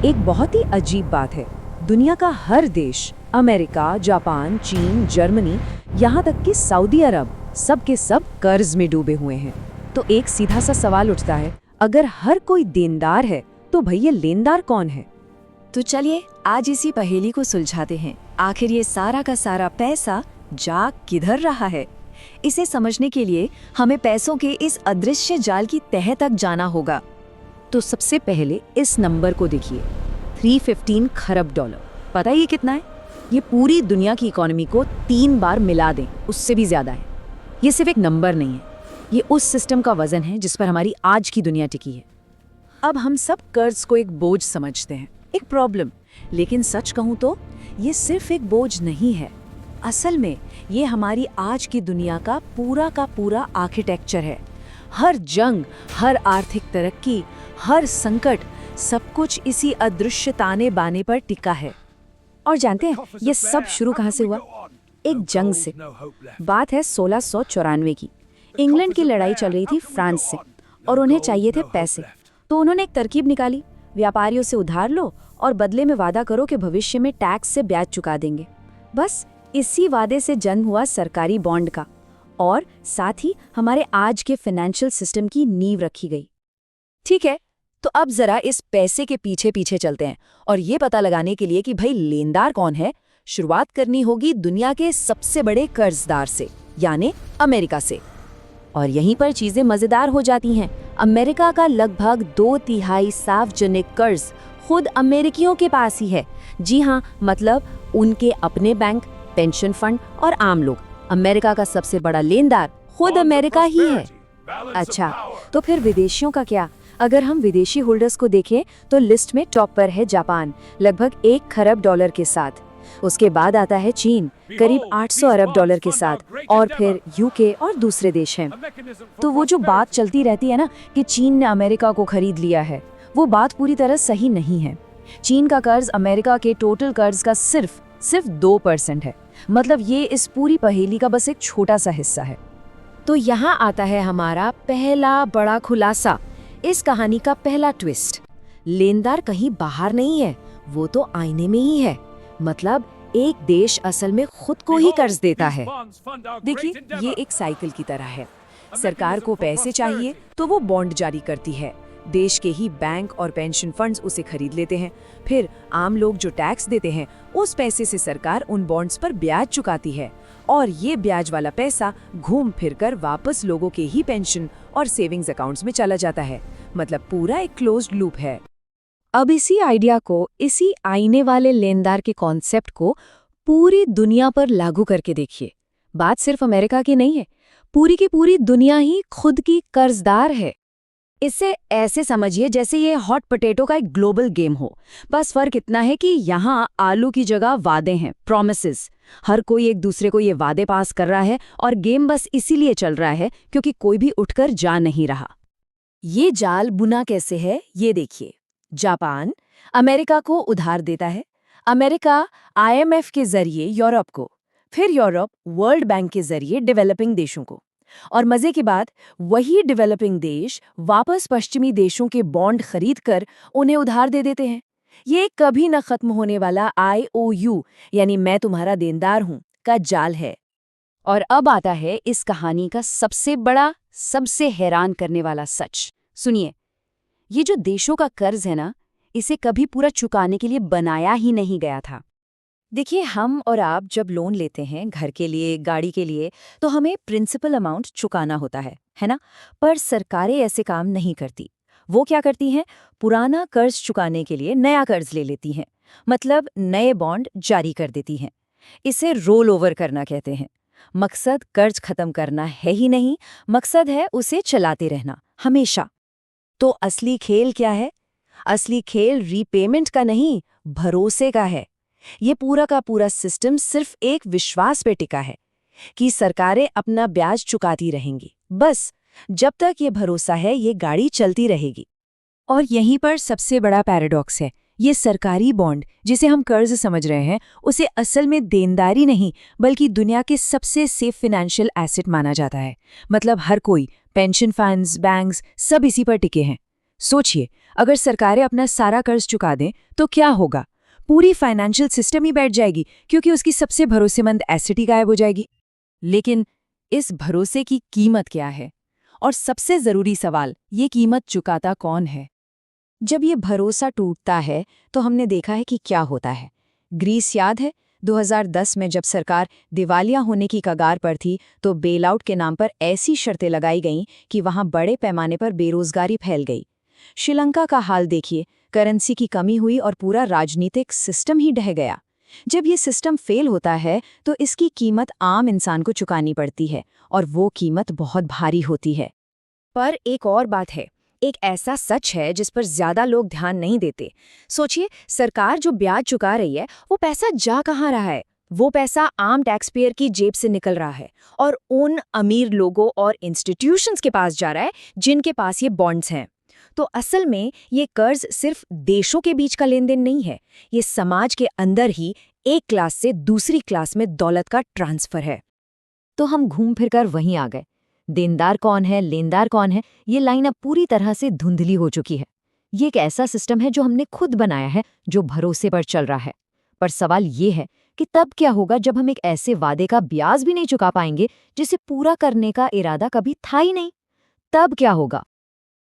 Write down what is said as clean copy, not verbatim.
एक बहुत ही अजीब बात है। दुनिया का हर देश, अमेरिका, जापान, चीन, जर्मनी, यहाँ तक कि सऊदी अरब, सब के सब कर्ज में डूबे हुए हैं। तो एक सीधा सा सवाल उठता है, अगर हर कोई देनदार है तो भैया लेनदार कौन है? तो चलिए आज इसी पहेली को सुलझाते हैं। आखिर ये सारा का सारा पैसा जा किधर रहा है? इसे समझने के लिए हमें पैसों के इस अदृश्य जाल की तह तक जाना होगा। तो सबसे पहले इस नंबर को देखिए, 315 खरब डॉलर। पता है ये कितना है? ये पूरी दुनिया की इकोनॉमी को 3 बार मिला दें, उससे भी ज्यादा है। ये सिर्फ एक नंबर नहीं है, ये उस सिस्टम का वजन है जिस पर हमारी आज की दुनिया टिकी है। अब हम सब कर्ज को एक बोझ समझते हैं, एक प्रॉब्लम, लेकिन सच कहूं तो ये सिर्फ एक बोझ नहीं है। असल में ये हमारी आज की दुनिया का पूरा आर्किटेक्चर है। हर जंग, हर आर्थिक तरक्की, हर संकट, सब कुछ इसी अदृश्य ताने बाने पर टिका है। और जानते हैं ये सब शुरू कहाँ से हुआ? एक जंग से। बात है 1694 की। इंग्लैंड की लड़ाई चल रही थी फ्रांस से और उन्हें चाहिए थे पैसे। तो उन्होंने एक तरकीब निकाली, व्यापारियों से उधार लो और बदले में वादा करो कि भविष्य में टैक्स से ब्याज चुका देंगे। बस इसी वादे से जन्म हुआ सरकारी बॉन्ड का, और साथ ही हमारे आज के फाइनेंशियल सिस्टम की नींव रखी गई। ठीक है, तो अब जरा इस पैसे के पीछे पीछे चलते हैं और ये पता लगाने के लिए कि भाई लेनदार कौन है, शुरुआत करनी होगी दुनिया के सबसे बड़े कर्जदार से, यानी अमेरिका से। और यहीं पर चीजें मजेदार हो जाती हैं। अमेरिका का लगभग 2/3 सार्वजनिक कर्ज खुद अमेरिकियों के पास ही है। जी हाँ, मतलब उनके अपने बैंक, पेंशन फंड और आम लोग। अमेरिका का सबसे बड़ा लेनदार खुद अमेरिका ही है। अच्छा, तो फिर विदेशियों का क्या? अगर हम विदेशी होल्डर्स को देखें तो लिस्ट में टॉप पर है जापान, लगभग 1 खरब डॉलर के साथ। उसके बाद आता है चीन, करीब 800 अरब डॉलर के साथ, और फिर यूके और दूसरे देश हैं। तो वो जो बात चलती रहती है ना कि चीन ने अमेरिका को खरीद लिया है, वो बात पूरी तरह सही नहीं है। चीन का कर्ज अमेरिका के टोटल कर्ज का सिर्फ 2% है। मतलब ये इस पूरी पहेली का बस एक छोटा सा हिस्सा है। तो यहाँ आता है हमारा पहला बड़ा खुलासा, इस कहानी का पहला ट्विस्ट। लेनदार कहीं बाहर नहीं है, वो तो आईने में ही है। मतलब एक देश असल में खुद को ही कर्ज देता है। देखिए, ये एक साइकिल की तरह है। सरकार को पैसे चाहिए तो वो बॉन्ड जारी करती है, देश के ही बैंक और पेंशन फंड्स उसे खरीद लेते हैं। फिर आम लोग जो टैक्स देते हैं, उस पैसे से सरकार उन बॉन्ड्स पर ब्याज चुकाती है, और ये ब्याज वाला पैसा घूम फिरकर वापस लोगों के ही पेंशन और सेविंग्स अकाउंट्स में चला जाता है। मतलब पूरा एक क्लोज्ड लूप है। अब इसी आइडिया को, इसी आईने वाले लेनदार के कॉन्सेप्ट को पूरी दुनिया पर लागू करके देखिए। बात सिर्फ अमेरिका की नहीं है, पूरी की पूरी दुनिया ही खुद की कर्जदार है। इसे ऐसे समझिए जैसे ये हॉट पोटैटो का एक ग्लोबल गेम हो। बस फर्क इतना है कि यहाँ आलू की जगह वादे हैं, प्रॉमिसेस। हर कोई एक दूसरे को ये वादे पास कर रहा है, और गेम बस इसीलिए चल रहा है क्योंकि कोई भी उठकर जा नहीं रहा। ये जाल बुना कैसे है, ये देखिए। जापान अमेरिका को उधार देता है, अमेरिका IMF के जरिए यूरोप को, फिर यूरोप वर्ल्ड बैंक के जरिए डेवलपिंग देशों को, और मजे की बात, वही डेवलपिंग देश वापस पश्चिमी देशों के बॉन्ड खरीदकर उन्हें उधार दे देते हैं। ये कभी न खत्म होने वाला IOU, यानी मैं तुम्हारा देनदार हूं, का जाल है। और अब आता है इस कहानी का सबसे बड़ा, सबसे हैरान करने वाला सच। सुनिए, ये जो देशों का कर्ज है ना, इसे कभी पूरा चुकाने के लिए बनाया ही नहीं गया था। देखिए, हम और आप जब लोन लेते हैं घर के लिए, गाड़ी के लिए, तो हमें प्रिंसिपल अमाउंट चुकाना होता है ना? पर सरकारें ऐसे काम नहीं करती। वो क्या करती हैं? पुराना कर्ज चुकाने के लिए नया कर्ज ले लेती हैं, मतलब नए बॉन्ड जारी कर देती हैं। इसे रोल ओवर करना कहते हैं। मकसद कर्ज खत्म करना है ही नहीं, मकसद है उसे चलाते रहना हमेशा। तो असली खेल क्या है? असली खेल रीपेमेंट का नहीं, भरोसे का है। ये पूरा का पूरा सिस्टम सिर्फ एक विश्वास पे टिका है कि सरकारें अपना ब्याज चुकाती रहेंगी। बस जब तक ये भरोसा है, ये गाड़ी चलती रहेगी। और यहीं पर सबसे बड़ा पैराडॉक्स है। ये सरकारी बॉन्ड, जिसे हम कर्ज समझ रहे हैं, उसे असल में देनदारी नहीं बल्कि दुनिया के सबसे सेफ फाइनेंशियल एसेट माना जाता है। मतलब हर कोई, पेंशन फंड्स, बैंक्स, सब इसी पर टिके हैं। सोचिए, अगर सरकारें अपना सारा कर्ज चुका दें तो क्या होगा? पूरी फाइनेंशियल सिस्टम ही बैठ जाएगी, क्योंकि उसकी सबसे भरोसेमंद एसेट ही गायब हो जाएगी। लेकिन इस भरोसे की कीमत क्या है? और सबसे जरूरी सवाल, ये कीमत चुकाता कौन है? जब ये भरोसा टूटता है तो हमने देखा है कि क्या होता है। ग्रीस याद है 2010 में जब सरकार दिवालिया होने की कगार पर थी तो बेलआउट के नाम पर ऐसी शर्तें लगाई गईं कि वहां बड़े पैमाने पर बेरोजगारी फैल गई। श्रीलंका का हाल देखिए, करेंसी की कमी हुई और पूरा राजनीतिक सिस्टम ही ढह गया। जब ये सिस्टम फेल होता है तो इसकी कीमत आम इंसान को चुकानी पड़ती है और वो कीमत बहुत भारी होती है। पर एक और बात है, एक ऐसा सच है जिस पर ज्यादा लोग ध्यान नहीं देते। सोचिए, सरकार जो ब्याज चुका रही है वो पैसा जा कहाँ रहा है? वो पैसा आम टैक्स पेयर की जेब से निकल रहा है और उन अमीर लोगों और इंस्टीट्यूशंस के पास जा रहा है जिनके पास ये बॉन्ड्स हैं। तो असल में ये कर्ज सिर्फ देशों के बीच का लेन देन नहीं है, ये समाज के अंदर ही एक क्लास से दूसरी क्लास में दौलत का ट्रांसफर है। तो हम घूम फिर कर वहीं आ गए। देनदार कौन है, लेनदार कौन है, ये लाइन अब पूरी तरह से धुंधली हो चुकी है। ये एक ऐसा सिस्टम है जो हमने खुद बनाया है, जो भरोसे पर चल रहा है। पर सवाल ये है कि तब क्या होगा जब हम एक ऐसे वादे का ब्याज भी नहीं चुका पाएंगे जिसे पूरा करने का इरादा कभी था ही नहीं? तब क्या होगा?